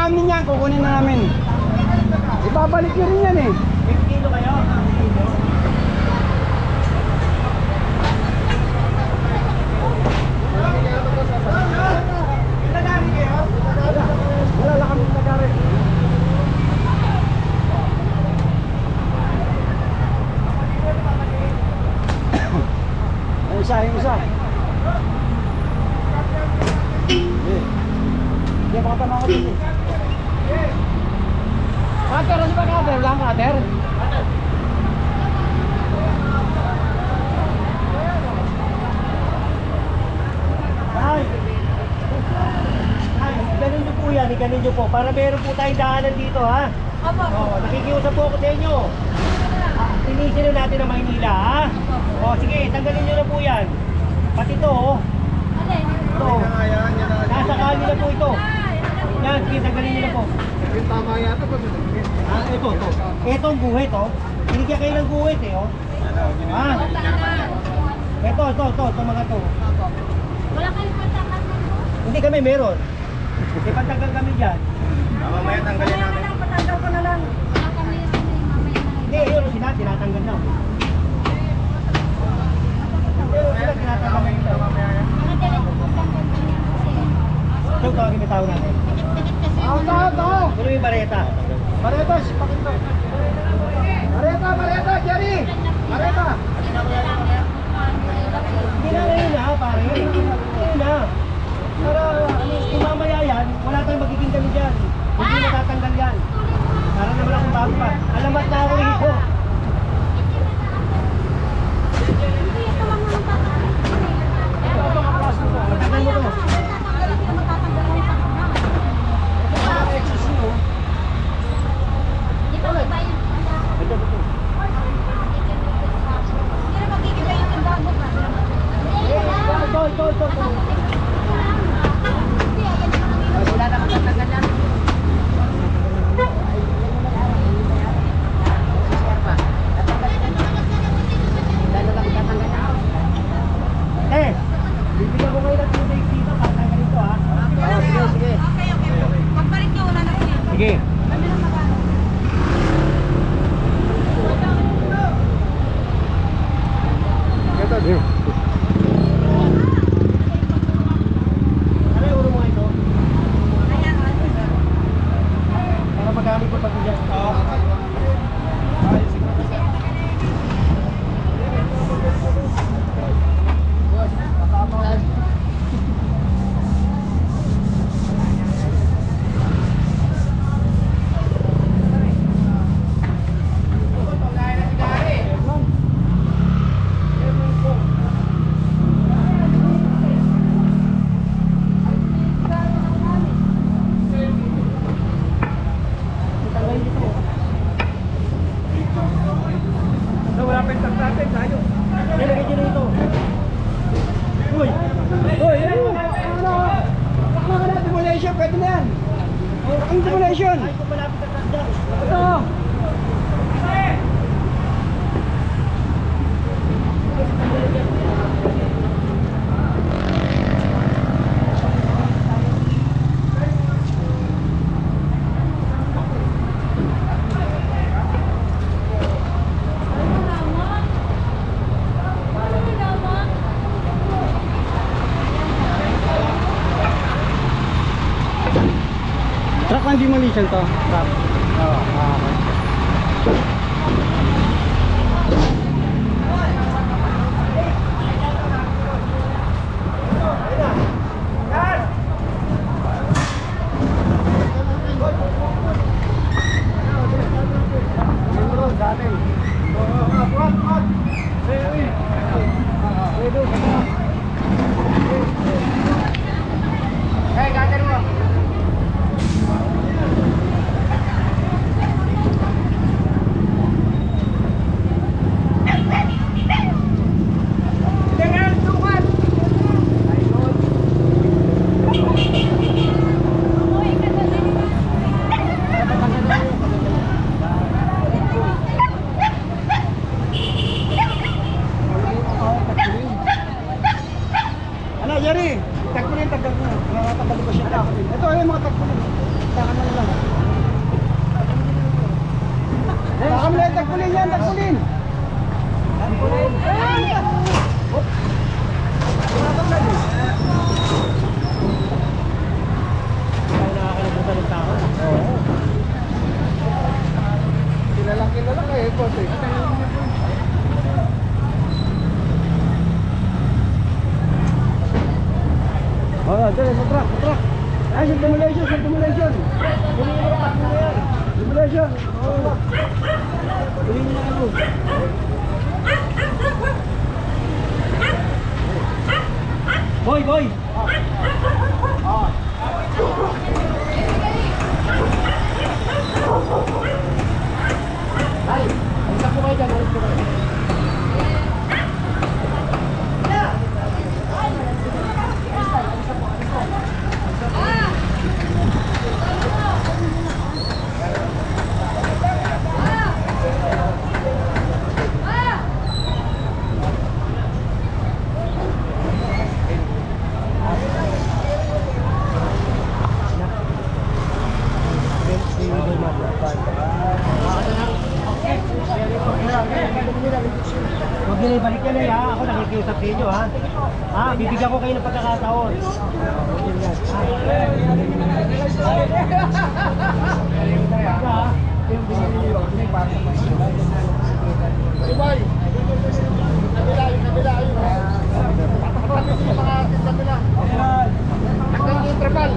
amin yan, kukunin na namin. Ibabalik nyo rin yan eh. 8 kilo kayo? Wala lang kami nagari. Ay, isa, yung isa. Hindi, baka tama ko din eh. Cutter, ano ba cutter? Wala kang cutter? Ganun nyo po yan, ganun nyo po. Para meron po tayong daanan dito, ha? Opo. Nakikiusap po ako sa inyo. Tinisin na natin ang Maynila, ha? Sige, tanggalin nyo na po yan. Pati ito, ito. Nasa kali na po ito. Yan, sige, tanggalin nyo na po. Yung tama yata po. Ito. Ito ang guhit, oh. Binigyan kayo ng guhit, eh, oh. Ito, mga to. Wala kayong patakan po? Hindi kami meron. May pantanggal kami dyan. Mamaya tanggalin namin. Patanggal ko na lang. Wala kami mamaya na. Hindi, yun, tinatanggal na. Pero sila tinatanggal na yun. Mga direct po tanggal ko niya kasi. Ito, tawagin may tao natin. Tao! Ano yung bareta? Mareta, sipakin to. Mareta, Jerry! Mareta! Hindi na ngayon na, pare. Ngayon na. Para, kung mamaya yan, wala tayong magiging kami dyan. Hindi matatanggal yan. Para naman akong bago pa. Alamat na ako rito. Hindi ito lang naman tatanggal. Matanggal mo to. Dito ba yun? Ito. Hindi na magiging yung tindahan mo ba? Ito. Hindi, ayan yung mga Wala na magtatanggal yan. Bibigyan ko kayo ng 2 days dito para tanggalin ito, ha? Sige. Okay. Pagbalik nyo, wala na po yan. Sige. Kami lang magano. Ito, Jerry. Ano yung uro mo ito? Ayan, Para magamit ko pag dyan. Wala pa yung tax natin, tayo. Nilagay nyo rito. Uy! Mga na, demolition, pwede na yan. Ang demolition. Ay, kung malapit ang tax dyan. Ito. Truck ng demolition to. Truck. Oo. Okay. Jerry, tagpulin, tagpulin. Nakakabalik ko siya. Ito ay mga tagpulin. Baka mo na tagpulin yan, tagpulin. Tagpulin. Kaya nakakalimutan ng tao. Oo. Kilala kayo, boss eh. Oh, dali, matrak. Ay, sa demolition. Demolition. Oo. Huli niyo na ako. Boy! Ay, alis po kayo dyan, alis po kayo. Huwag nyo na ibalik yan eh ha. Ako nakikiusap sa inyo ha. Ha, bibigyan ko kayo ng pagkakataon. Ibay! Kabila yun. Patakapapit yung mga kabila. Takdan yung trapal.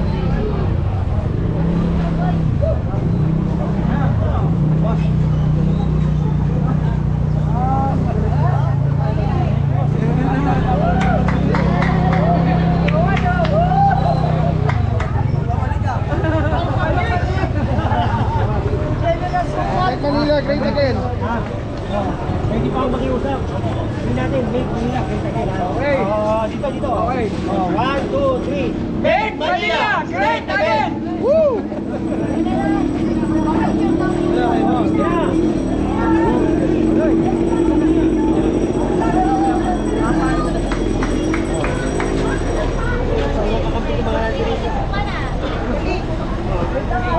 Manila, great again. Ha? Pwede pa ako makiusap. Hindi natin, make Manila, great again ha. Okay. Dito. Okay. 1, 2, 3. Make Manila great again! Woo!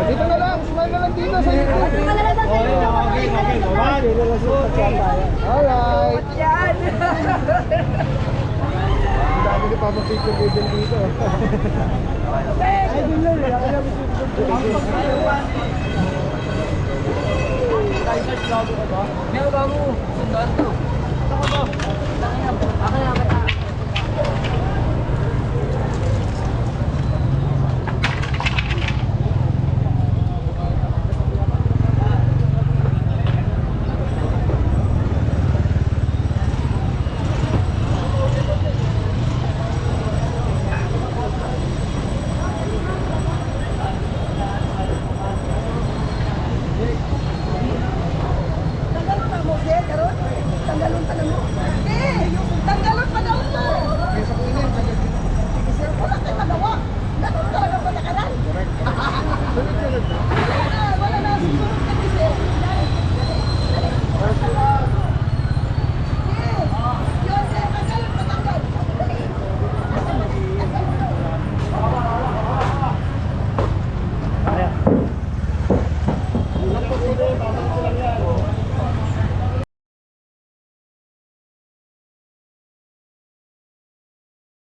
Dito na lang, smile na lang dito sa iyo. Okay. 1, 2, 3. Alright. Ang dami na pa mag-picture dito. Ay, dun lang. Alam mo Meron ba mo? Sundan to. Ako ba? Ako na.